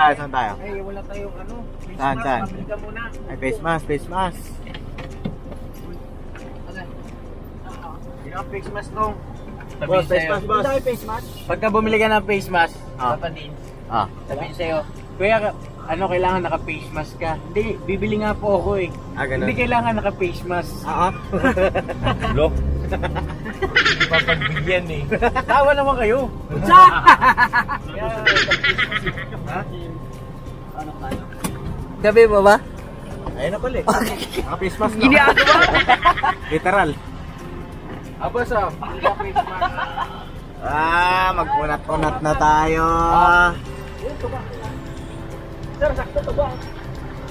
Saan tayo? Ay, wala tayong ano. Saan? Pabili ka muna. Ay, face mask. Okay. Yung face mask nung. Boss, face mask, boss. Hindi face mask. Pagka bumili ka ng face mask, Ah. dapat din. Ah. Sabihin sa'yo, kuya, ano kailangan naka-face mask ka? Hindi, bibili nga po ako eh. Ah, ganun. Hindi kailangan naka-face mask. Look. Hindi pa pagbigyan eh. Tawa naman kayo. Ha? Gabi mo ba? Ayun na pala eh. Naka-face mask na. Ginagawa? Literal. Abas ah, face mask. Mag-unat-unat na tayo. Sir, sakto to ba?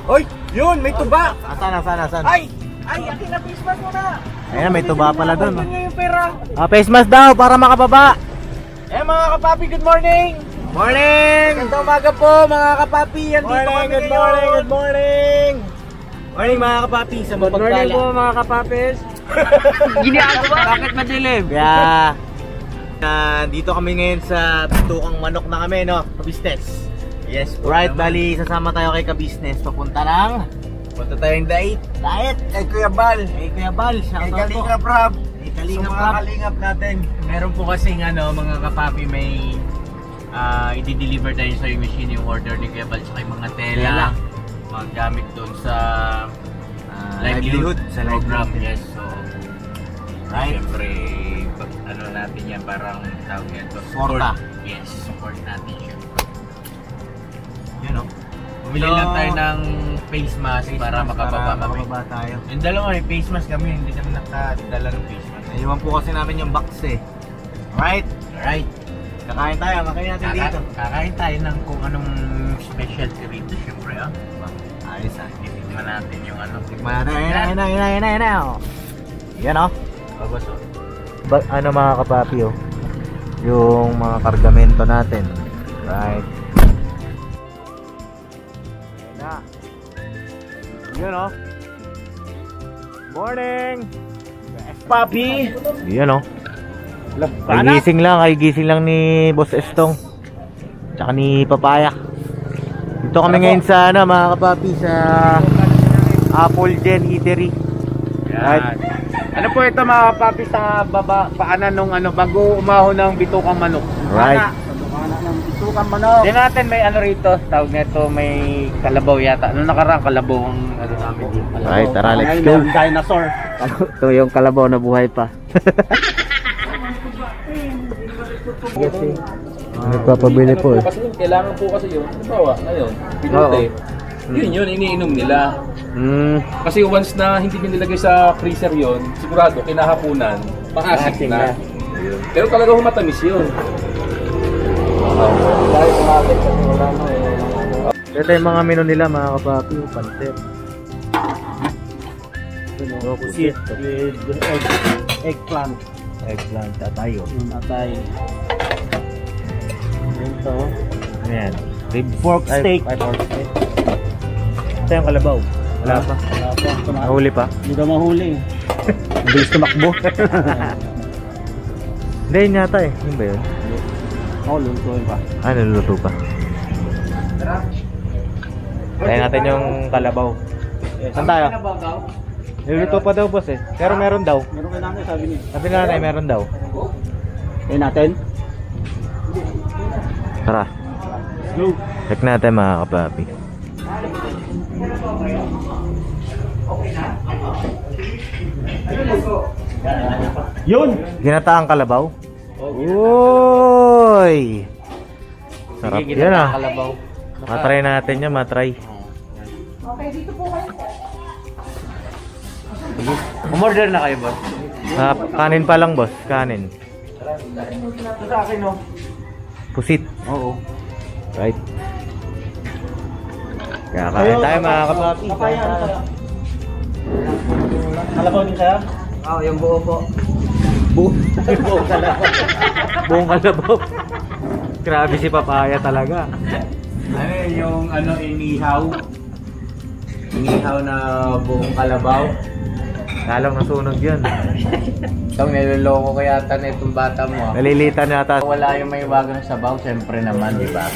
Hoy! Yun! May tuba! Asan? Ay, akin na face mask mo na. Ayun, may tuba pala dun. Ito yung pera. Face mask daw para makababa. Mga kapapi, good morning! Morning! Gandang umaga po mga kapapi. Good morning mga kapapi. Sa Good morning po mga kapapis. Ginagawa? Bakit madilim? Yeah. Dito kami ngayon sa Bitukang Manok na kami, no? Ka-business. Yes po. Right, bali, sasama tayo kay ka-business. Punta tayong diet. Kay Kuya Bal. Kay Kuya Bal. Kay Kalingap Rob. Kay Sa Kalingap mga Rob. kalingap natin. Meron po kasing mga kapapi may i-deliver tayo sa yung machine yung order ni Kuya Bal sa mga tela. Maggamit doon sa livelihood sa program. livelihood. Yes, so Right. siyempre ano natin yan, parang tawag nito Suporta. Yes, support natin siya. Yun, no? Bumili lang tayo ng face mask para makababa kami. Makababa tayo. Yung dalawa may face mask kami, hindi kami nakadala ng face mask. Naiwan po kasi namin yung box eh. Right? Alright, Kakain tayo. Makain natin dito. kakain tayo ng kung anong specialty rito, syempre Ayos ah. Titignan natin yung Tikman natin. Ayun na. Yan, oh. babaso. Ano mga kapapi, oh. Yung mga kargamento natin. Right. Ayan na. Yun, oh. Morning! Papi. Yan, oh. Kagigising lang ni Boss Estong. Tsaka ni Papaya. Dito kami ngayon sa mga kapapi, sa Apple Gen Eatery. Yan. Ano po ito mga kapapi sa paanan nung bago umahon ng Bitukang Manok. Right. Sa ng Bitukang Manok. Di natin may rito, tawag nito may kalabaw yata. Nung nakarang kalabaw ang namin dito. Right, tara, let's Ngayon, go. meron dinosaur. Ito yung kalabaw na buhay pa. Nagpapabili po eh. Kasi kailangan po kasi yun. Halimbawa, ngayon, pilote. Yun, iniinom nila. Kasi once na hindi nyo nilagay sa freezer yun, sigurado, kinahapunan, pang-acid na. Pero talaga humatamis yun. Ito yung mga menu nila mga kapapi. Pansit. Pusit with eggplant. Eggplant. Tatayo. Atay. Ito. Ayan. Rib Pork steak. Ay, pork steak. Ito yung kalabaw. Wala pa. Nahuli pa. Hindi daw mahuli. Mabilis tumakbo. Hindi yun yata eh. Yun ba yun? Oo, lutuin pa. Ah, naluluto pa. Tayo natin yung kalabaw. Saan tayo? Niluluto pa daw boss eh. Pero meron daw. Meron kayo natin, sabi niya. Sabi na natin meron daw. Kaya natin. Tara. Go. Check natin mga kapapi. Yun! Ginataang kalabaw? Uy! Sarap yan ah. Matry natin yan, matry. Umorder na kayo, boss? Kanin pa lang boss, kanin. Ito sa akin, no? Pusit. Oo. Right. Kakain tayo mga kapapi. Papaya, ano tayo? Kalabaw din kaya? Oo, yung buo po. Buong kalabaw. Grabe si Papaya talaga. Ano yung inihaw? Inihaw na buong kalabaw. Lalong nasunog yun. Itong niloloko ko yata na itong bata mo. Nalilitan yata. Wala yung may wagang sabaw, siyempre naman, di ba?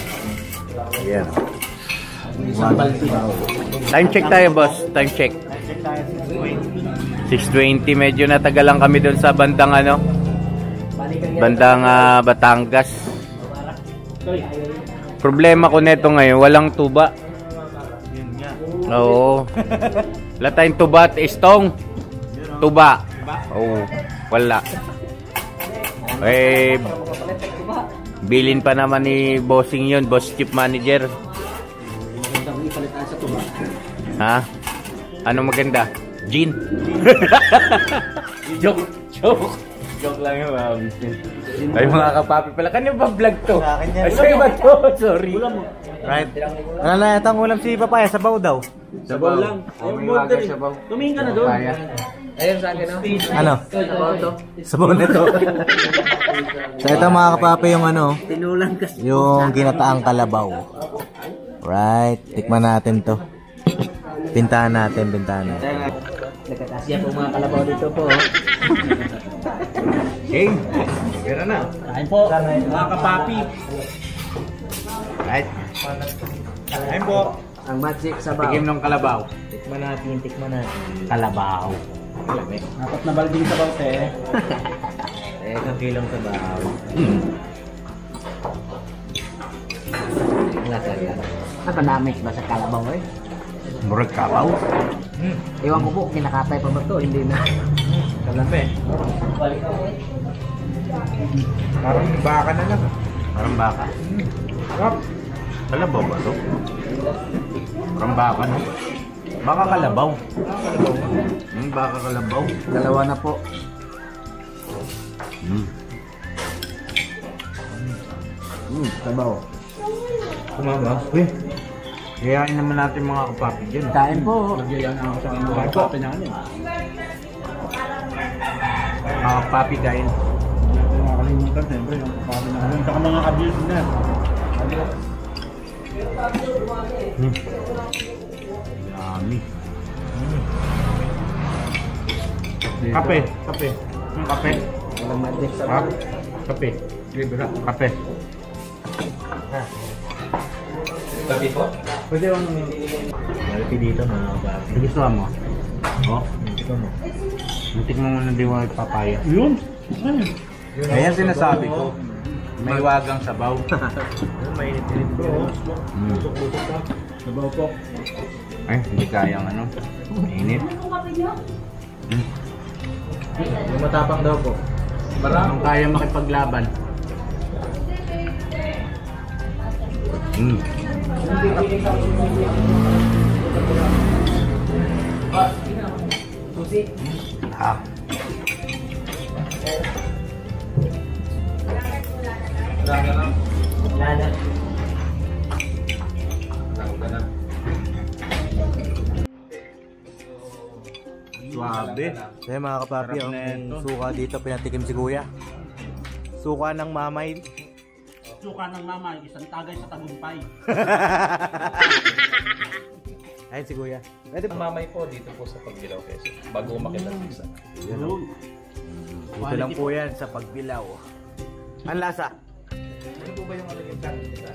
Yan. Time check tayo, boss. Time check. 6:20. Medyo natagalan kami doon sa bandang ano. Bandang Batangas. Problema ko neto ngayon, walang tuba. Oo. Wala tayong tuba at istong. Tuba. Oo. Wala. Eh, bilin pa naman ni bossing yun, boss chief manager. Ha? Ano maganda? Gin? Joke lang yun, mga business. Ay, mga kapapi pala. Kanya ba vlog to? Ay, sa'yo ba to? Sorry. Right. Ano na yata ang ulam si Papaya? Sabaw daw. Sabaw lang. Ayaw mo din. Tumingin ka na doon. Ayun sa akin, no? Ano? Sabaw na to. So ito mga kapapi yung ano, yung ginataang kalabaw. Right. Tikman natin to. Pintahan natin. Nagkakasya po mga kalabaw dito po. King, pero na. Kain po, mga kapapi. Right. Ayun po. Ang magic sabaw. Tikim ng kalabaw. Tikman natin. Kalabaw. Dapat na balding sabaw, te. Ang kilong sabaw. Lasa yan. Napanamis ba sa kalabaw eh? Murag kabaw. Ewan ko po, kinakatay pa ba ito? Hindi na. Kalabe. Parang baka na lang. Parang baka. Kalabaw ba ito? Parang baka no? Baka kalabaw. Baka kalabaw. Dalawa na po. Sabaw. Kumabaw. Uy. Kayain naman natin mga kapapi dyan. Kain po. Nagyayan ako sa mga kapapi namin. Mga kapapi kain. Nakakalimutan siyempre yung kapapi namin. Saka mga abuse na. Yummy. Kape. Kape. Walang magic Ha? sabaw. Kape. Kape. Gabi po? Pwede yung malaki dito mga kapapi. Gusto mo? Oh. Ito mo. Muntik mo muna di wag papaya. Yun. Ayan sinasabi ko. May wagang sabaw. Mainit-init po. Sabaw po. Ay, hindi kayang ano. Mainit. Yung matapang daw po. Parang kaya makipaglaban. Ah. Suabe. Kaya mga kapapi, Sarap na ang ito. suka dito pinatikim si Kuya. Suka ng mamay. Suka ng mama, isang tagay sa tagumpay. Ayun si Kuya. Pwede mamay po dito po sa Pagbilaw, Quezon. Bago umakit ang isa. Yun. Dito lang po yan sa Pagbilaw. Ang lasa? Ano po ba yung ano yung karne nila?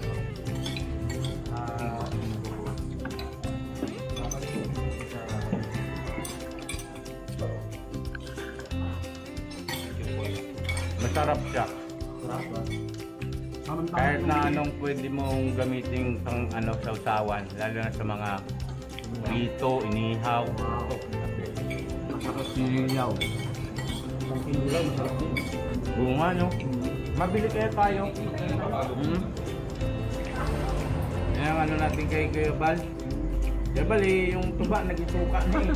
Masarap siya. Kahit na anong pwede mong gamitin pang ano sausawan, lalo na sa mga prito, inihaw. Masarap sinilaw. Ang sinilaw, masarap din. Oo nga no. Mabili kaya tayo. Yan ang ano natin kay Kuya Bal. Kuya Bal eh, yung tuba nag-isuka na eh.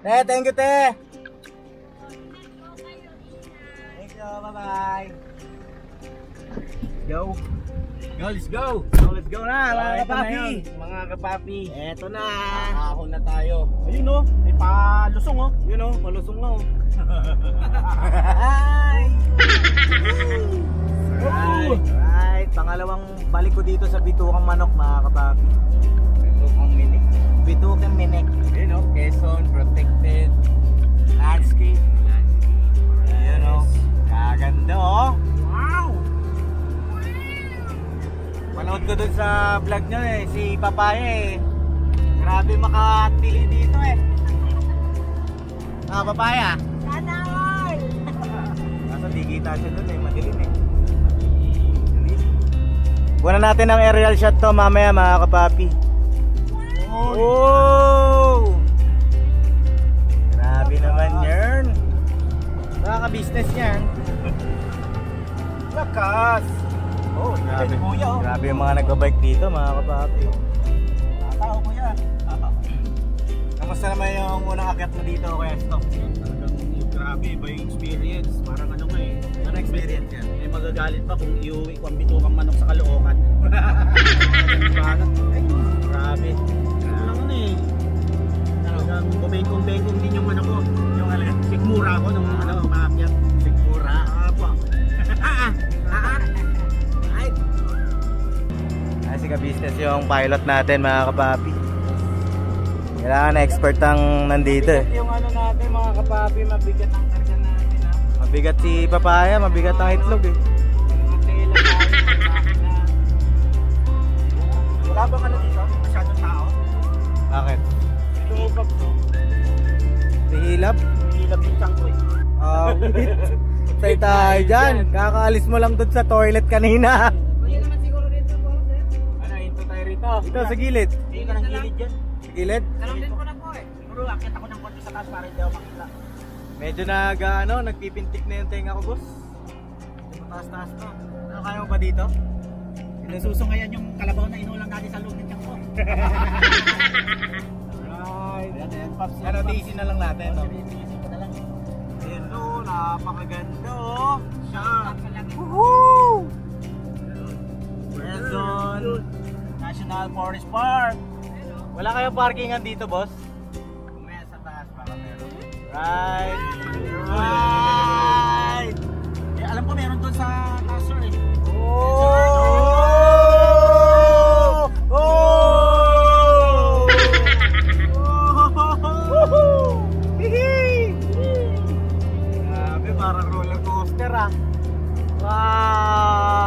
Thank you, te. Thank you, bye-bye. Go. Let's go! Let's go na, mga kapapi. Mga kapapi. Eto na. Ahon na tayo. Ayun o, may palusong o. Yun o, palusong na o. Hi! Right, pangalawang balik ko dito sa Bitukang Manok, mga kapapi. Bitukang Minik. Bitukang Minik. Yun o, Quezon, protected Landscape. Napakaganda oh. Wow! Panood ko dun sa vlog nyo si Papaya grabe makatili dito Papaya. Sana all! Nasa di kita siya dun madilim Kuha natin ang aerial shot to mamaya mga kapapi. Oh! Grabe naman yan. Nakaka-business yan. Lakas! Oh, grabe. Grabe yung mga nagbabike dito mga kapapi. Tao kuya. Kamusta naman yung unang akyat mo dito kaya stop? Grabe, iba yung experience. Parang ano nga Ano experience yan? may magagalit pa kung iuwi ko ang bitukang manok sa Caloocan. Grabe. Ano lang talagang bumengkong-bengkong din yung manok ko. Yung sikmura ko nung maakyat. Sigura. Apo. Ay, si ka-business yung pilot natin mga kapapi. Kailangan na expert ang nandito Yung natin mga kapapi, mabigat ang karga natin Mabigat si Papaya, mabigat ang itlog Wala bang dito? Masyadong tao? Bakit? Lumubag to. Hihilap? Hilap yung chunk ko Say tayo dyan. Kakaalis mo lang dun sa toilet kanina. Pwede naman siguro dito po, sir. Into tayo rito. Ito sa gilid. Hindi ka ng gilid dyan. Sa gilid? Tanong din ko na po Siguro akit ako ng konti sa taas para hindi ako makita. Medyo nagpipintik na yung tenga ko, boss. Taas-taas to. Ano kaya mo pa dito? Nasusungayan yung kalabaw na inulang natin sa loob ng tiyak ko. Right. Ayan, Pops. Ano, DC na lang natin, no? Easy ko na lang. Hello, napakaganda, oh. Siya. Woohoo! Quezon National Forest Park. Wala kayong parkingan dito, boss? Kumaya sa taas baka meron. Right. Right. Alam ko meron doon sa taas sir Oh! Oh! Grabe, parang roller coaster Wow!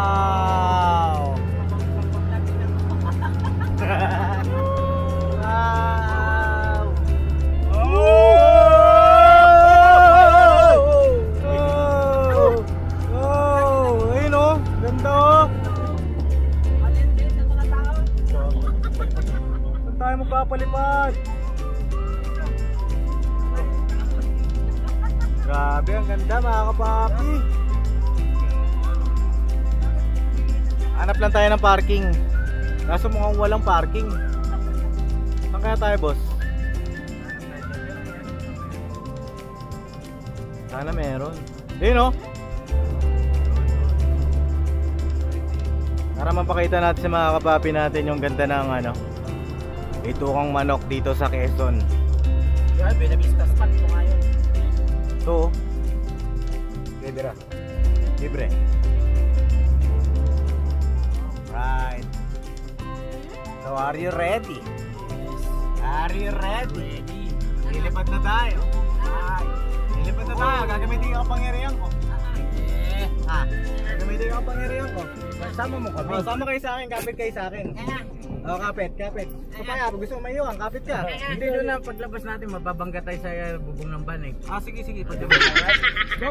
Wow! Oh! Ayun oh, ganda oh. Saan tayo magpapalipad? Grabe, ang ganda mga kapapi. Hanap lang tayo ng parking. Kaso mukhang walang parking. Saan kaya tayo, boss? Sana meron. Ayun oh. Para mapakita natin sa mga kapapi natin yung ganda ng itukang manok dito sa Quezon. Grabe, nabista spot ito ngayon. So, libre. Libre. Right. So, are you ready? Are you ready? Lilipad na tayo. Lilipad na tayo. Gagamitin ko ang pangyarihan ko. Gagamitin ko ang pangyarihan ko. Sama mo kami. Sama kayo sa akin. Kapit kayo sa akin. Kapit. Kapaya, gusto mo mayuhan. Kapit ka. Hindi doon na paglabas natin, mababangga tayo sa bubong ng van Sige. Pwede mo. Go!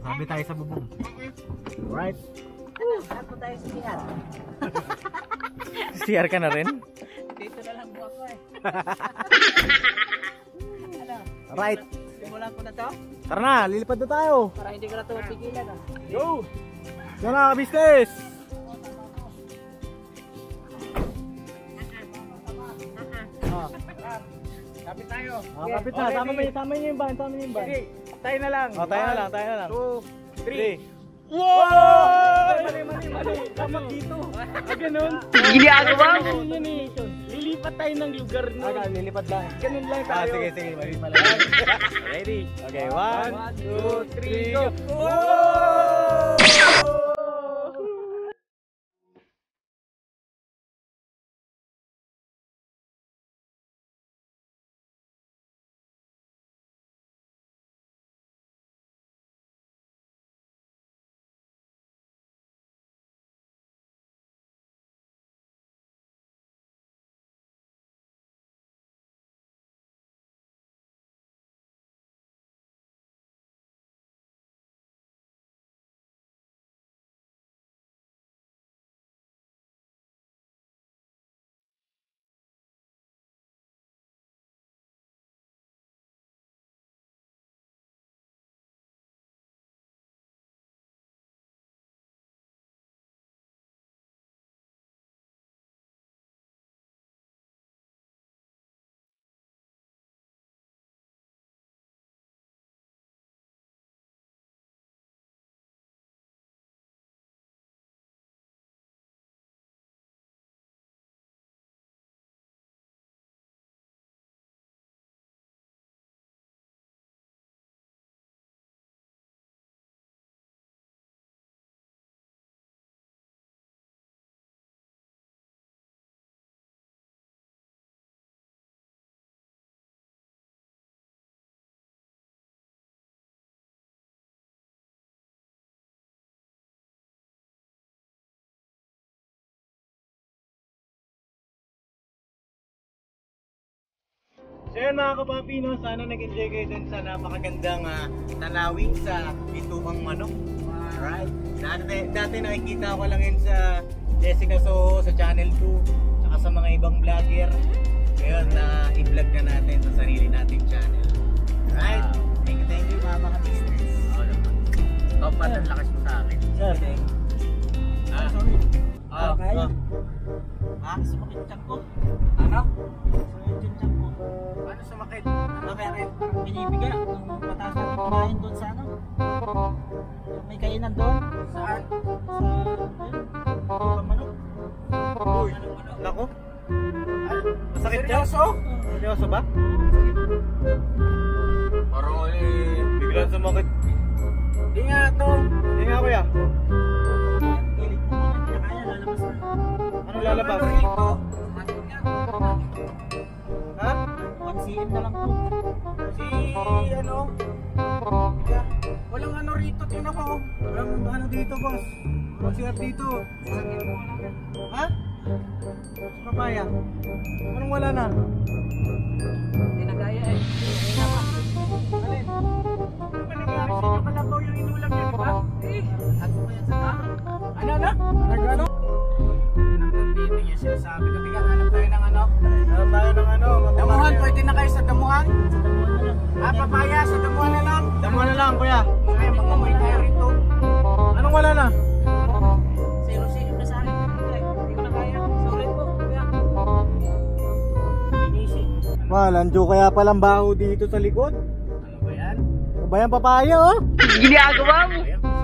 Kapit tayo sa bubong. Right. Saan po tayo sa CR? CR ka na rin? Dito na lang po ako Right. Simulan ko na to Tara na, lilipad na tayo. para hindi ko na to pigilan Go! Yan na, business! Kapit tayo. Kapit na, tama niyo yung van. Sige, tayo na lang. Tayo na lang. 2, 3. Wow! Mali. Dapat dito. Ganun. Ginagawa mo! Lilipat tayo ng lugar na. Lilipad lang. Ganun lang tayo. Sige. Mali pala. Ready? Okay, 1, 2, 3, go! Whoa! So yun mga kapapi, no? Sana nag-enjoy kayo dun sa napakagandang tanawin sa Bituang Manok. Alright. Dati nakikita ko lang yun sa Jessica Soho, sa Channel 2, saka sa mga ibang vlogger. Ngayon i-vlog na natin sa sarili nating channel. Alright. Thank you mga ka-business. Top pa ang lakas mo sa akin. Sir, Sorry. kaya. Sumakit yung tiyan ko. Ano? Sumakit yung tiyan ko. Paano sumakit? Ano kaya rin? Binibiga nung mataas natin kumain doon sa ano? May kainan doon. Saan? Sa manok. Uy, nako. Masakit dyan? Seryoso ba? Parang Biglang sumakit. Hindi nga to. Hindi nga kuya. Pilit mo mga hindi na kaya, lalabas na. Ano lalabas? Rito. Ha? 1 cm na lang po. Si ano? Walang ano rito. Tingnan mo. Walang ano dito boss. Walang sikat dito. Ha? Papaya. Anong wala na? Hindi na kaya eh. Alin? Ano ba nangyari sa inyo? Kalabaw yung inulam niya, di ba? Ako pa yan sa tao. Ano na? Nag-ano? Nandito niya sinasabi ko. Tiga, hanap tayo ng ano? Hanap tayo ng ano? Damuhan, pwede na kayo sa damuhan? Papaya, sa damuhan na lang. Damo na lang kuya. Ay, mag-amoy tayo rito. Anong wala na? 0-0 na sa akin. Hindi ko na kaya. Sorry po. Kuya. Inisip. Walandiyo kaya palang baho dito sa likod. Ano ba yan? Ano ba yan papaya oh? Ayan,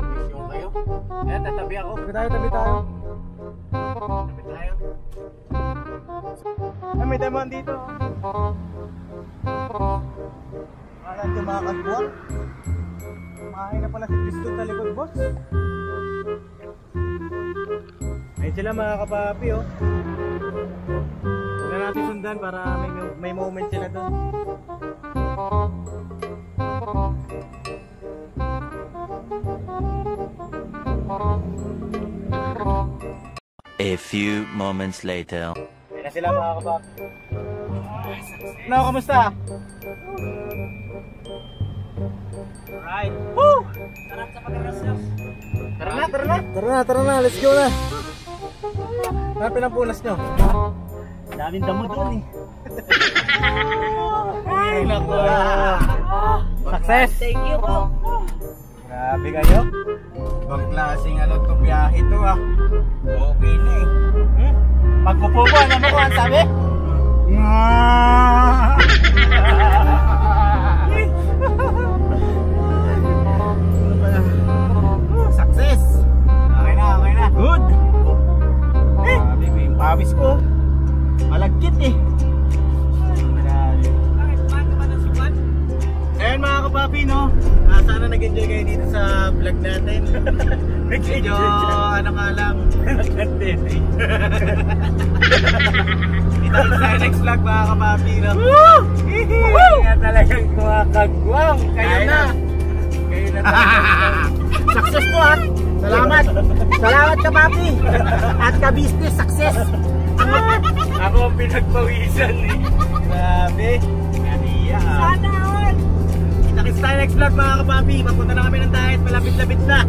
bisisyon kayo. Ayan, tatabi ako. Tabi tayo. Tabi tayo. Ay, may daman dito. Walandiyo mga kagbuwan. Kumain na pala si Cristo sa likod boss. Ayun sila mga kapapi oh. Huwag na natin sundan para may moment sila doon. A few moments later. Ayun na sila mga kapapi. No, kamusta? Alright. Woo! Sarap sa pagkarasyon. Tara na, let's go na. Ano pinampunas nyo? Daming damo doon eh. Ay, naku. Success! Thank you po. Grabe kayo. Ibang klaseng ano to biyahe to ah. Okay na eh. Pagpupo mo, alam mo kung ang sabi? Success! Okay na. Good! Grabe ko yung pawis ko. Malagkit eh. Grabe. Bakit? Paano ba ng sukat? Ayun mga kapapi no. Sana nag-enjoy kayo dito sa vlog natin. Medyo ano ka lang. Dito sa next vlog mga kapapi no. Nga talagang mga kagwang. Kayo na. Kayo na talaga. Success po ha. Salamat. Salamat ka papi. At ka business success. Ako ang pinagpawisan eh. Grabe. Kaniya. Sana all. Kita-kits tayo next vlog mga kapapi. Papunta na kami ng diet. Malapit-lapit na.